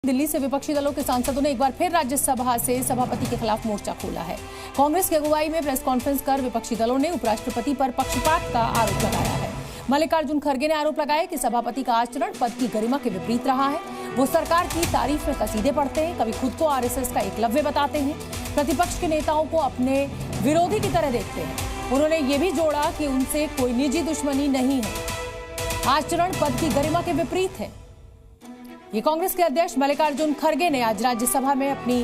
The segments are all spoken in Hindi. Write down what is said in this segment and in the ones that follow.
दिल्ली से विपक्षी दलों के सांसदों ने एक बार फिर राज्यसभा से सभापति के खिलाफ मोर्चा खोला है। कांग्रेस की अगुवाई में प्रेस कॉन्फ्रेंस कर विपक्षी दलों ने उपराष्ट्रपति पर पक्षपात का आरोप लगाया है। मल्लिकार्जुन खड़गे ने आरोप लगाया कि सभापति का आचरण पद की गरिमा के विपरीत रहा है। वो सरकार की तारीफ में कसीदे पढ़ते हैं, कभी खुद को आरएसएस का एकलव्य बताते हैं, प्रतिपक्ष के नेताओं को अपने विरोधी की तरह देखते हैं। उन्होंने ये भी जोड़ा कि उनसे कोई निजी दुश्मनी नहीं है, आचरण पद की गरिमा के विपरीत है। ये कांग्रेस के अध्यक्ष मल्लिकार्जुन खड़गे ने आज राज्यसभा में अपनी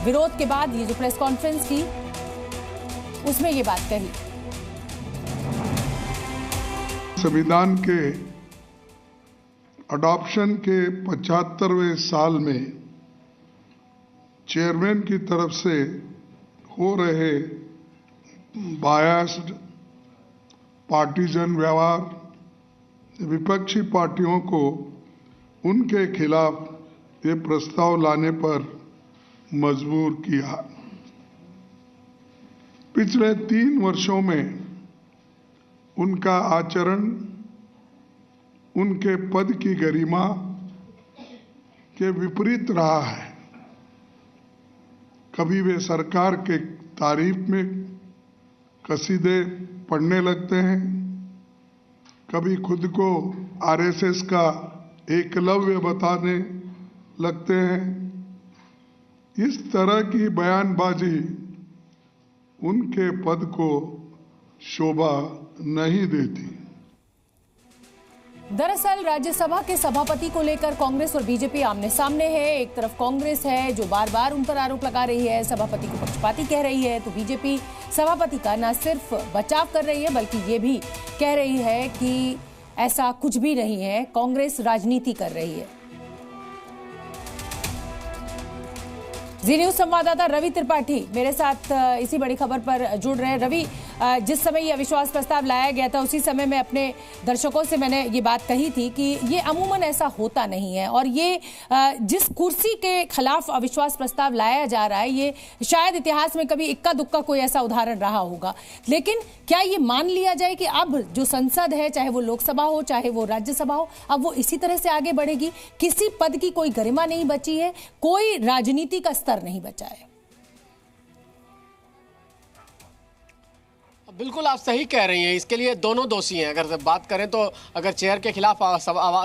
विरोध के बाद ये जो प्रेस कॉन्फ्रेंस की उसमें ये बात कही। संविधान के अडॉप्शन के 75वें साल में चेयरमैन की तरफ से हो रहे बायस्ड पार्टीजन व्यवहार विपक्षी पार्टियों को उनके खिलाफ ये प्रस्ताव लाने पर मजबूर किया। पिछले 3 वर्षों में उनका आचरण उनके पद की गरिमा के विपरीत रहा है। कभी वे सरकार के तारीफ में कसीदे पढ़ने लगते हैं, कभी खुद को आरएसएस का एकलव्य बताने लगते हैं। इस तरह की बयानबाजी उनके पद को शोभा नहीं देती। दरअसल राज्यसभा के सभापति को लेकर कांग्रेस और बीजेपी आमने सामने है। एक तरफ कांग्रेस है जो बार बार उन पर आरोप लगा रही है, सभापति को पक्षपाती कह रही है, तो बीजेपी सभापति का न सिर्फ बचाव कर रही है बल्कि ये भी कह रही है कि ऐसा कुछ भी नहीं है, कांग्रेस राजनीति कर रही है। जी न्यूज संवाददाता रवि त्रिपाठी मेरे साथ इसी बड़ी खबर पर जुड़ रहे हैं। रवि, जिस समय ये अविश्वास प्रस्ताव लाया गया था उसी समय मैं अपने दर्शकों से मैंने ये बात कही थी कि ये अमूमन ऐसा होता नहीं है और ये जिस कुर्सी के खिलाफ अविश्वास प्रस्ताव लाया जा रहा है ये शायद इतिहास में कभी इक्का दुक्का कोई ऐसा उदाहरण रहा होगा। लेकिन क्या ये मान लिया जाए कि अब जो संसद है, चाहे वो लोकसभा हो चाहे वो राज्यसभा हो, अब वो इसी तरह से आगे बढ़ेगी? किसी पद की कोई गरिमा नहीं बची है, कोई राजनीति का स्तर नहीं बचा है। बिल्कुल आप सही कह रही हैं, इसके लिए दोनों दोषी हैं। अगर बात करें तो अगर चेयर के खिलाफ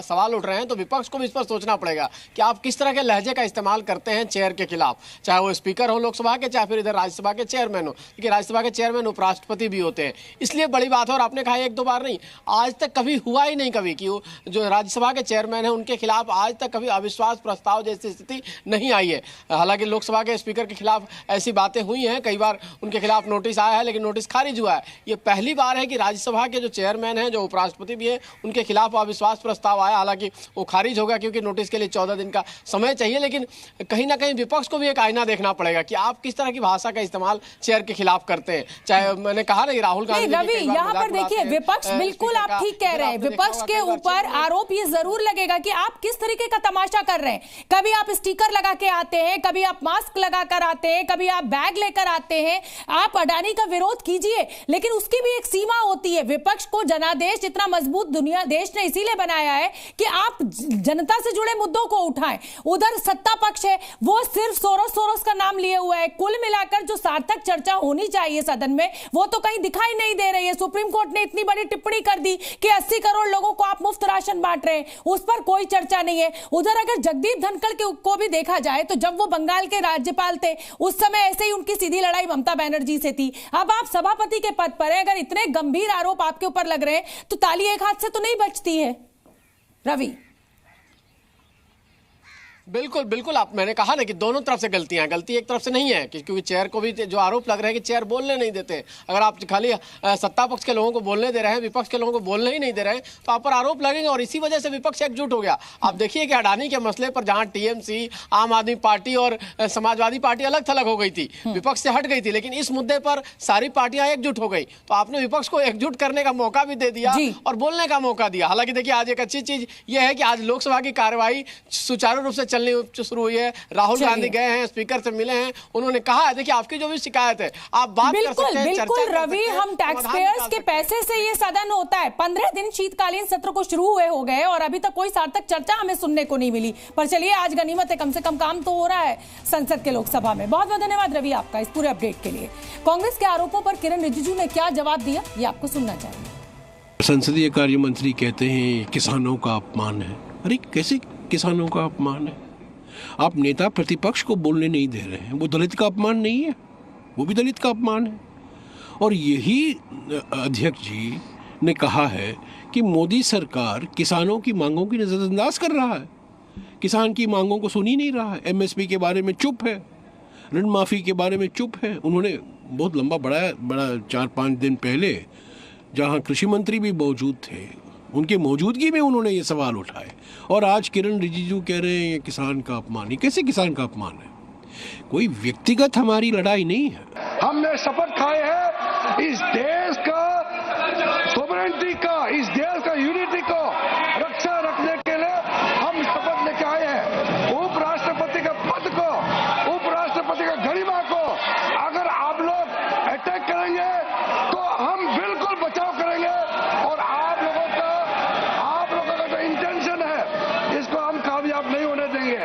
सवाल उठ रहे हैं तो विपक्ष को भी इस पर सोचना पड़ेगा कि आप किस तरह के लहजे का इस्तेमाल करते हैं चेयर के खिलाफ, चाहे वो स्पीकर हो लोकसभा के, चाहे फिर इधर राज्यसभा के चेयरमैन हो, क्योंकि राज्यसभा के चेयरमैन उपराष्ट्रपति भी होते हैं। इसलिए बड़ी बात है और आपने कहा 1-2 बार नहीं, आज तक कभी हुआ ही नहीं कभी कि जो राज्यसभा के चेयरमैन है उनके खिलाफ आज तक कभी अविश्वास प्रस्ताव जैसी स्थिति नहीं आई है। हालांकि लोकसभा के स्पीकर के खिलाफ ऐसी बातें हुई हैं, कई बार उनके खिलाफ नोटिस आया है लेकिन नोटिस खारिज हुआ है। ये पहली बार है कि राज्यसभा के जो चेयरमैन हैं, जो उपराष्ट्रपति भी हैं, उनके खिलाफ अविश्वास प्रस्ताव आया। हालांकि वो खारिज होगा क्योंकि नोटिस के लिए 14 दिन का समय चाहिए, लेकिन कहीं ना कहीं विपक्ष को भी एक आईना देखना पड़ेगा कि आप किस तरह की भाषा का इस्तेमाल चेयर के खिलाफ करते हैं। चाहे मैंने कहा नहीं, राहुल गांधी रवि यहाँ पर देखिए विपक्ष, बिल्कुल आप ठीक कह रहे हैं, विपक्ष के ऊपर आरोप ये जरूर लगेगा कि आप किस तरीके का तमाशा कर रहे हैं। कभी आप स्टिकर लगा के आते हैं, कभी आप मास्क लगाकर आते हैं, कभी आप बैग लेकर आते हैं। आप अडानी का विरोध कीजिए लेकिन उसकी भी एक सीमा होती है। विपक्ष को जनादेश इतना मजबूत दुनिया देश ने इसीलिए बनाया है कि आप जनता से जुड़े मुद्दों को उठाएं। उधर सत्ता पक्ष है वो सिर्फ सोरोस का नाम लिए हुआ है। कुल मिलाकर जो सार्थक चर्चा होनी चाहिए सदन में वो तो कहीं दिखाई नहीं दे रही है। सुप्रीम कोर्ट ने इतनी बड़ी टिप्पणी कर दी कि 80 करोड़ लोगों को आप मुफ्त राशन बांट रहे हैं, उस पर कोई चर्चा नहीं है। उधर अगर जगदीप धनखड़ को भी देखा जाए तो जब वो बंगाल के राज्यपाल थे उस समय ऐसे ही उनकी सीधी लड़ाई ममता बनर्जी से थी। अब आप सभापति के पद पर है, अगर इतने गंभीर आरोप आपके ऊपर लग रहे हैं तो ताली एक हाथ से तो नहीं बचती है। रवि बिल्कुल बिल्कुल आप, मैंने कहा ना कि दोनों तरफ से गलतियां, गलती एक तरफ से नहीं है क्योंकि चेयर को भी जो आरोप लग रहा है कि चेयर बोलने नहीं देते। अगर आप खाली सत्ता पक्ष के लोगों को बोलने दे रहे हैं, विपक्ष के लोगों को बोलने ही नहीं दे रहे हैं तो आप पर आरोप लगेंगे और इसी वजह से विपक्ष एकजुट हो गया। आप देखिए कि अडानी के मसले पर जहां टीएमसी, आम आदमी पार्टी और समाजवादी पार्टी अलग थलग हो गई थी, विपक्ष से हट गई थी, लेकिन इस मुद्दे पर सारी पार्टियां एकजुट हो गई तो आपने विपक्ष को एकजुट करने का मौका भी दे दिया और बोलने का मौका दिया। हालांकि देखिए आज एक अच्छी चीज यह है कि आज लोकसभा की कार्यवाही सुचारू रूप से चलनी शुरू हुई है। राहुल गांधी गए हैं, स्पीकर से मिले हैं, उन्होंने कहा है देखिए आपकी जो भी शिकायत है आप बात कर सकते हैं, बिल्कुल रवि, हम टैक्स पेयर्स के पैसे से ये सदन होता है। 15 दिन शीतकालीन सत्र को शुरू हुए हो गए और अभी तक कोई सार्थक चर्चा हमें सुनने को नहीं मिली। पर चलिए, आज गनीमत है, कम से कम काम तो हो रहा है संसद के लोकसभा में। बहुत बहुत धन्यवाद रवि आपका इस पूरे अपडेट के लिए। कांग्रेस के आरोपों पर किरण रिजिजू ने क्या जवाब दिया, ये आपको सुनना चाहिए। संसदीय कार्य मंत्री कहते हैं किसानों का अपमान है। अरे कैसे किसानों का अपमान है? आप नेता प्रतिपक्ष को बोलने नहीं दे रहे हैं, वो दलित का अपमान नहीं है? वो भी दलित का अपमान है। और यही अध्यक्ष जी ने कहा है कि मोदी सरकार किसानों की मांगों की नजरअंदाज कर रहा है, किसान की मांगों को सुन ही नहीं रहा है, एमएसपी के बारे में चुप है, ऋण माफी के बारे में चुप है। उन्होंने बहुत लंबा बड़ा 4-5 दिन पहले जहां कृषि मंत्री भी मौजूद थे, उनके मौजूदगी में उन्होंने ये सवाल उठाए। और आज किरण रिजिजू कह रहे हैं ये किसान का अपमान। ये कैसे किसान का अपमान है? कोई व्यक्तिगत हमारी लड़ाई नहीं है। हमने शपथ खाए हैं इस देश का सोवरेनिटी का, इस देश का यूनिटी को रक्षा रखने के लिए हम शपथ लेके आए हैं। उपराष्ट्रपति के पद को, उपराष्ट्रपति का गरिमा को अगर आप लोग अटैक करेंगे तो हम बिल्कुल बचाव करेंगे। और आप लोगों का जो इंटेंशन है इसको हम कामयाब नहीं होने देंगे।